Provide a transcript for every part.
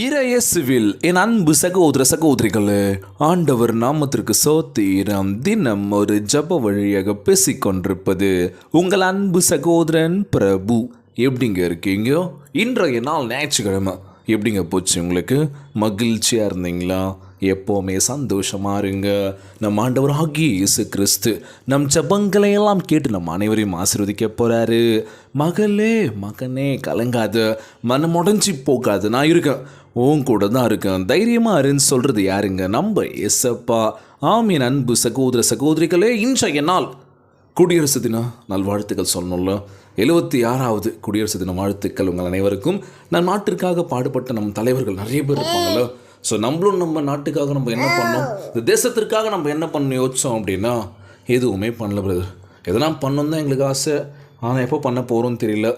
இறையேசுவில் என் அன்பு சகோதர சகோதரிகளே, ஆண்டவர் நாமத்திற்கு சோத்திரம். தினம் ஒரு ஜப வழியாக பேசிக்கொண்டிருப்பது உங்கள் அன்பு சகோதரன் பிரபு. எப்படிங்க இருக்கீங்க? இன்றைய நாள் ஞாயிற்றுக்கிழமை எப்படிங்க போச்சு? உங்களுக்கு மகிழ்ச்சியாக இருந்தீங்களா? எப்போவுமே சந்தோஷமாக இருங்க. நம் ஆண்டவராகிய இயேசு கிறிஸ்து நம் ஜபங்களை எல்லாம் கேட்டு நம் அனைவரையும் ஆசீர்வதிக்க போகிறாரு. மகளே மகனே கலங்காத, மனம் உடஞ்சி போகாது, நான் இருக்கேன், உன் கூட தான் இருக்கேன், தைரியமாக இருன்னு சொல்கிறது யாருங்க? நம்ம ஏசப்பா. ஆமீன். அன்பு சகோதர சகோதரிகளே, இன்றைய நாள் குடியரசு தின நல்வாழ்த்துக்கள் சொல்லணும்ல. 76வது குடியரசு தின வாழ்த்துக்கள் உங்கள் அனைவருக்கும். நம் நாட்டிற்காக பாடுபட்ட நம் தலைவர்கள் நிறைய பேர் இருப்பாங்கள்ல. ஸோ நம்மளும் நம்ம நாட்டுக்காக நம்ம என்ன பண்ணோம், இந்த தேசத்திற்காக நம்ம என்ன பண்ண யோசித்தோம் அப்படின்னா எதுவுமே பண்ணல பிரதர். எதனா பண்ணணும் தான் எங்களுக்கு ஆசை, ஆனால் எப்போ பண்ண போகிறோன்னு தெரியல.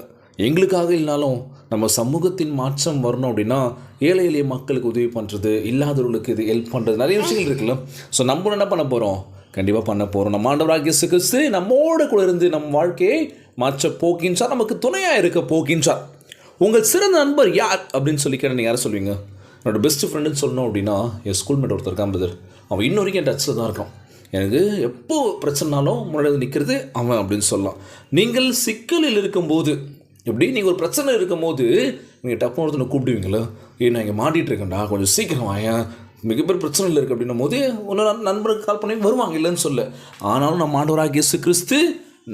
எங்களுக்காக இல்லைனாலும் நம்ம சமூகத்தின் மாற்றம் வரணும் அப்படின்னா ஏழை எளிய மக்களுக்கு உதவி பண்ணுறது, இல்லாதவர்களுக்கு இது ஹெல்ப் பண்ணுறது, நிறைய விஷயங்கள் இருக்குல்ல. ஸோ நம்ம என்ன பண்ண போகிறோம்? கண்டிப்பாக பண்ண போகிறோம். நம்ம ஆண்டவராகிய இயேசு கிறிஸ்து நம்மோடு கூட இருந்து நம் வாழ்க்கையை மாற்ற போகின்றார், நமக்கு துணையாக இருக்க போகின்றார். உங்கள் சிறந்த நண்பர் யார் அப்படின்னு சொல்லி கேட்டால் நீங்கள் யாரை சொல்வீங்க? என்னோடய பெஸ்ட் ஃப்ரெண்டுன்னு சொல்லணும் அப்படின்னா என் ஸ்கூல்மேட் ஒருத்தர் இருக்கான் பிரதர். அவன் இன்ன வரைக்கும் என் டச்சில் தான் இருக்கான். எனக்கு எப்போ பிரச்சனைனாலும் முன்னாடி நிற்கிறது அவன் அப்படின்னு சொல்லலாம். நீங்கள் சிக்கலில் இருக்கும்போது, எப்படி நீங்கள் ஒரு பிரச்சனை இருக்கும்போது நீங்கள் டப்புன்னு ஒருத்தனை கூப்பிடுவீங்களா? நான் இங்கே மாட்டிகிட்டு இருக்கேன்டா, கொஞ்சம் சீக்கிரம் வாயேன், மிகப்பெரிய பிரச்சனையில் இருக்குது அப்படின்னும் போது இன்னொரு நண்பருக்கு கால் பண்ணி வருவாங்க, இல்லைன்னு சொல்ல. ஆனாலும் நம்ம ஆண்டவராகிய இயேசு கிறிஸ்து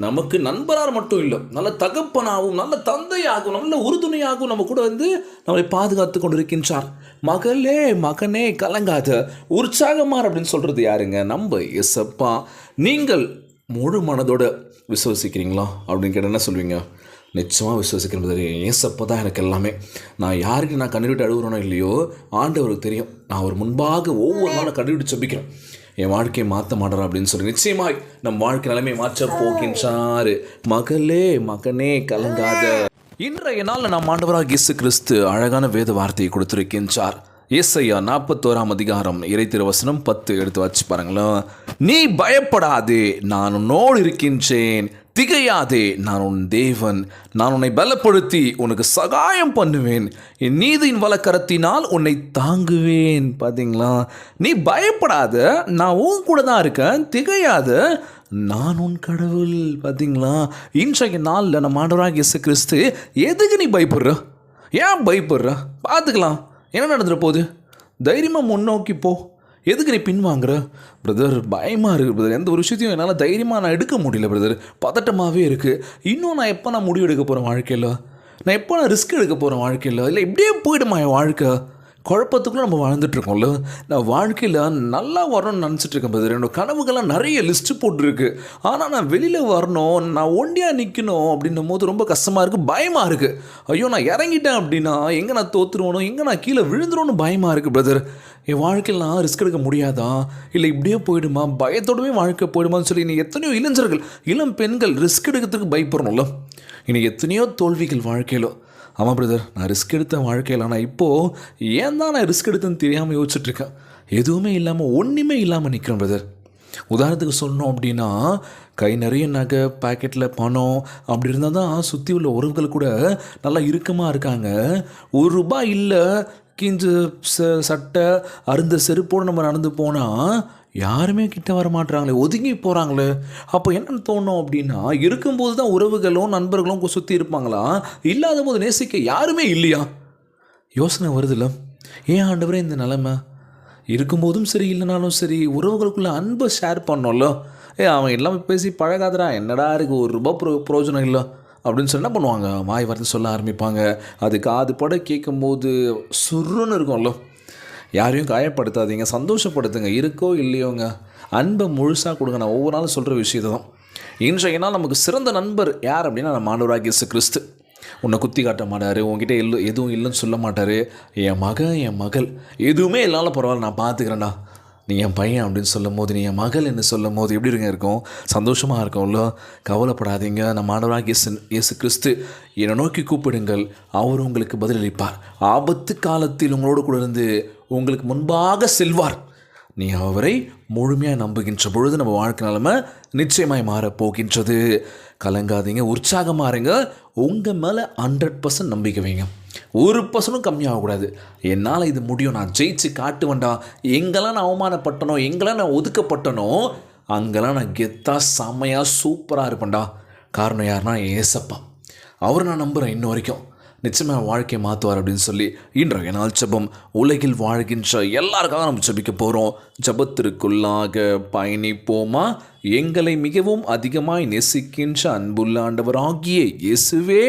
நமக்கு நண்பராக மட்டும் இல்லை, நல்ல தகப்பனாகவும் நல்ல தந்தையாகவும் நல்ல உறுதுணையாகவும் நம்ம கூட வந்து நம்மளை பாதுகாத்து கொண்டு இருக்கின்றார். மகளே மகனே கலங்காத, உற்சாகமார் அப்படின்னு சொல்கிறது யாருங்க? நம்ம ஏசப்பா. நீங்கள் முழு மனதோடு விசுவசிக்கிறீங்களா அப்படின்னு கேட்டால் என்ன சொல்வீங்க? நிச்சயமாக விசுவசிக்கிறது. ஏசப்பா தான் எனக்கு எல்லாமே. நான் யாருக்கு நான் கண்டுபிடிட்டு அழுகுறேனோ இல்லையோ, ஆண்டவருக்கு தெரியும். நான் அவர் முன்பாக ஒவ்வொரு நாளும் கண்டுபிடிச்சு ஜெபிக்கிறேன், என் வாழ்க்கையை மாற்ற மாட்டேறா அப்படின்னு சொல்லி நிச்சயமாய் நம் வாழ்க்கை நிலைமை மாற்ற போகின்றார். மகளே மகனே கலங்காத. இன்றைய நாள் நம் ஆண்டவராகிய இயேசு கிறிஸ்து அழகான வேத வார்த்தையை கொடுத்திருக்கின்றார். ஏசாயா 41 இறை திருவசனம் 10 எடுத்து வச்சு பாருங்களேன். நீ பயப்படாதே, நான் உன்னோடு இருக்கின்றேன், திகையாதே, நான் உன் தேவன், நான் உன்னை பலப்படுத்தி உனக்கு சகாயம் பண்ணுவேன், என் நீதியின் வலக்கரத்தினால் உன்னை தாங்குவேன். பார்த்தீங்களா? நீ பயப்படாத, நான் உன் கூட தான் இருக்கேன், திகையாத, நான் உன் கடவுள். பார்த்தீங்களா? இன்றைய நாளில் நம்ம ஆண்டவராகிய இயேசு கிறிஸ்து எதுக்கு நீ பயப்படுற? ஏன் பயப்படுற? பார்த்துக்கலாம், என்ன நடந்துட போகுது, தைரியமாக முன்னோக்கி போ. எதுக்கு நீ பின்வாங்குற? பிரதர் பயமாக இருக்குது பிரதர், எந்த ஒரு விஷயத்தையும் என்னால் தைரியமாக நான் எடுக்க முடியல பிரதர், பதட்டமாகவே இருக்குது. இன்னும் நான் எப்போ நான் முடிவு எடுக்க போகிறேன் வாழ்க்கையில்? நான் எப்போ நான் ரிஸ்க் எடுக்க போகிறேன் வாழ்க்கையில்? இல்லை இப்படியே போயிடுமா என் வாழ்க்கை? குழப்பத்துக்குள்ளே நம்ம வாழ்ந்துட்டுருக்கோம்ல. நான் வாழ்க்கையில் நல்லா வரணும்னு நினச்சிட்ருக்கேன் பிரதர். என்னோடய கனவுகள்லாம் நிறைய லிஸ்ட்டு போட்டுருக்கு. ஆனால் நான் வெளியில் வரணும், நான் ஒண்டியாக நிற்கணும் அப்படின்னும் போது ரொம்ப கஷ்டமாக இருக்குது, பயமாக இருக்குது. ஐயோ நான் இறங்கிட்டேன் அப்படின்னா எங்கே நான் தோற்றுருவனோ, எங்கே நான் கீழே விழுந்துருவோன்னு பயமாக இருக்குது பிரதர். என் வாழ்க்கையில் நான் ரிஸ்க் எடுக்க முடியாதா? இல்லை இப்படியே போயிடுமா? பயத்தோடவே வாழ்க்கை போயிடுமான்னு சொல்லி இன்னைக்கு எத்தனையோ இளைஞர்கள், இளம் பெண்கள் ரிஸ்க் எடுக்கிறதுக்கு பயப்படுறோம்ல. இன்னைக்கு எத்தனையோ தோல்விகள் வாழ்க்கையிலோ. ஆமாம் பிரதர், நான் ரிஸ்க் எடுத்தேன் வாழ்க்கையில். ஆனால் இப்போது ஏன் தான் நான் ரிஸ்க் எடுத்தேன்னு தெரியாமல் யோசிச்சுட்ருக்கேன். எதுவுமே இல்லாமல் ஒன்றுமே இல்லாமல் நிற்கிறேன் பிரதர். உதாரணத்துக்கு சொல்லணும் அப்படின்னா, கை நிறைய நகை, பாக்கெட்டில் பணம் அப்படி இருந்தால் தான் சுற்றி உள்ள உறவுகள் கூட நல்லா இறுக்கமாக இருக்காங்க. ₹1 இல்லை, கிஞ்சு சட்டை அருந்த செருப்போடு நம்ம நடந்து போனால் யாருமே கிட்ட வர மாட்டுறாங்களே, ஒதுங்கி போகிறாங்களே. அப்போ என்னென்னு தோணும் அப்படின்னா, இருக்கும்போது தான் உறவுகளும் நண்பர்களும் சுற்றி இருப்பாங்களா, இல்லாத போது நேசிக்க யாருமே இல்லையா? யோசனை வருதுல்ல. ஏன் ஆண்டவரே இந்த நிலைமை? இருக்கும்போதும் சரி இல்லைனாலும் சரி உறவுகளுக்குள்ளே அன்பை ஷேர் பண்ணோம்ல. அவன் எல்லாமே பேசி பழகாதடா, என்னடா இருக்குது, ₹1 பிரயோஜனம் இல்லை அப்படின்னு சொல்லி என்ன பண்ணுவாங்க, வாய் வார்த்தை சொல்ல ஆரம்பிப்பாங்க. அது காது பட கேட்கும்போது சுருன்னு இருக்கும்ல. யாரையும் காயப்படுத்தாதீங்க, சந்தோஷப்படுத்துங்க, இருக்கோ இல்லையோங்க, அன்பை முழுசாக கொடுங்க. நான் ஒவ்வொரு நாளும் சொல்கிற விஷயத்தை தான். இன்றைய நாள் நமக்கு சிறந்த நண்பர் யார் அப்படின்னா நம்ம ஆண்டவராகிய இயேசு கிறிஸ்து. உன்னை குத்தி காட்ட மாட்டார், உங்ககிட்ட எதுவும் இல்லைன்னு சொல்ல மாட்டார். என் மகன் என் மகள் எதுவுமே இல்லாமல் பரவாயில்ல, நான் பார்த்துக்கிறேன்டா, நீ என் பையன் அப்படின்னு சொல்லும் போது, நீ என் மகள் என்று சொல்லும் போது எப்படி இருங்க இருக்கும்? சந்தோஷமாக இருக்கும்ல. கவலைப்படாதீங்க, நம்ம ஆண்டவராகிய இயேசு கிறிஸ்து என்னை நோக்கி கூப்பிடுங்கள், அவர் உங்களுக்கு பதிலளிப்பார். ஆபத்து காலத்தில் உங்களோடு கூட இருந்து உங்களுக்கு முன்பாக செல்வார். நீ அவரை முழுமையாக நம்புகின்ற பொழுது நம்ம வாழ்க்கை நிலைமை நிச்சயமாய் மாறப்போகின்றது. கலங்காதீங்க, உற்சாகமாக இருங்க, உங்கள் மேலே 100% நம்பிக்கை வைங்க. ஒரு பர்சனும் கம்மியாகக்கூடாது. என்னால் இது முடியும், நான் ஜெயிச்சு காட்டுவேன்டா. எங்கெல்லாம் நான் அவமானப்பட்டனோ, எங்கெல்லாம் நான் ஒதுக்கப்பட்டனோ, அங்கெல்லாம் நான் கெத்தாக செம்மையாக சூப்பராக இருப்பேன்டா. காரணம் யாருன்னா ஏசப்பா. அவர் நான் நம்புகிறேன் இன்ன வரைக்கும் நிச்சயமாக வாழ்க்கையை மாற்றுவார் அப்படின்னு சொல்லி இன்றைய நாள் ஜெபம். உலகில் வாழ்கின்ற எல்லாருக்காக நம்ம ஜெபிக்க போகிறோம். ஜெபத்திற்குள்ளாக பயணிப்போமா? எங்களை மிகவும் அதிகமாய் நேசிக்கின்ற அன்புள்ள ஆண்டவராகிய இயேசுவே,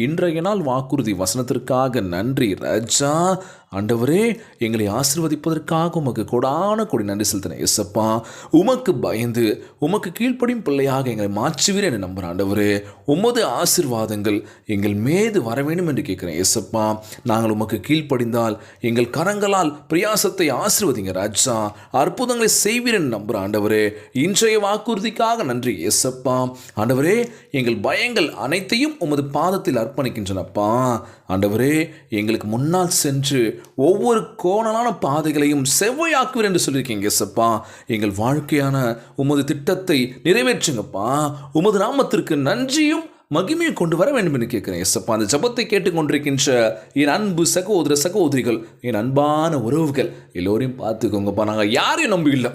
இன்றைய நாள் வாக்குறுதி வசனத்திற்காக நன்றி ராஜா. ஆண்டவரே, எங்களை ஆசீர்வதிப்பதற்காக உமக்கு கொடான கொடி நன்றி செலுத்தின இயேசப்பா. உமக்கு பயந்து உமக்கு கீழ்ப்படியும் பிள்ளையாக எங்களை மாற்றுவீர் என்று நம்புகிறேன் ஆண்டவரே. உமது ஆசீர்வாதங்கள் எங்கள் மீது வர வேண்டும் என்று கேட்குறேன் இயேசப்பா. நாங்கள் உமக்கு கீழ்ப்படிந்தால் எங்கள் கரங்களால் பிரயாசத்தை ஆசீர்வதிங்க ராஜா. அற்புதங்களை செய்வீர் என்று நம்புகிறேன் ஆண்டவரே. இன்றைய வாக்குறுதிக்காக நன்றி இயேசப்பா. ஆண்டவரே, எங்கள் பயங்கள் அனைத்தையும் உமது பாதத்தில் அர்ப்பணிக்கின்றனப்பா. ஆண்டவரே, எங்களுக்கு முன்னால் சென்று ஒவ்வொரு கோணலான பாதைகளையும் செவ்வையாக்குவீர் என்று சொல்லியிருக்கீங்க இயேசப்பா. எங்கள் வாழ்க்கையான உமது திட்டத்தை நிறைவேற்றுங்கப்பா. உமது நாமத்திற்கு நன்றியும் மகிமையை கொண்டு வர வேண்டும் என்று கேட்குறேன் இயேசப்பா. அந்த ஜெபத்தை கேட்டுக்கொண்டிருக்கின்ற என் அன்பு சகோதர சகோதரிகள், என் அன்பான உறவுகள் எல்லோரையும் பார்த்துக்கோங்கப்பா. நாங்கள் யாரையும் நம்பி இல்லை,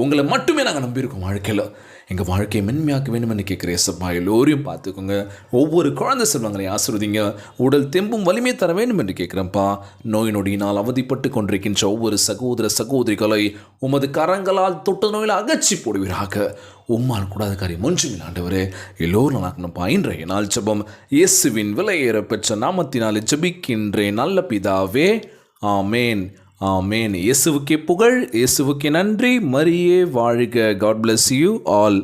உங்களை மட்டுமே நாங்கள் நம்பியிருக்கோம். வாழ்க்கையில் எங்கள் வாழ்க்கையை மென்மையாக்க வேண்டும் என்று கேட்குற இயேசப்பா. எல்லோரையும் பார்த்துக்கோங்க. ஒவ்வொரு குழந்தை செல்வங்களை ஆசீர்வதிங்க. உடல் தெம்பும் வலிமை தர வேண்டும் என்று கேட்குறேன்ப்பா. நோய் நொடியினால் அவதிப்பட்டு கொண்டிருக்கின்ற ஒவ்வொரு சகோதர சகோதரிகளை உமது கரங்களால் தொட்ட நோயில் அகற்றி போடுவீராக. உம்மால் கூடாத காரியம் ஒன்றுமில்லை ஆண்டவரே. எல்லோரும் நல்லாக்கணும்ப்பா. இன்றைய நாள் ஜெபம் இயேசுவின் விலையேற பெற்ற நாமத்தினாலே ஜெபிக்கின்றேன் நல்ல பிதாவே, ஆமேன், ஆமேன். இயேசுவுக்கே புகழ், இயேசுவுக்கே நன்றி. மரியே வாழ்க. God bless you all.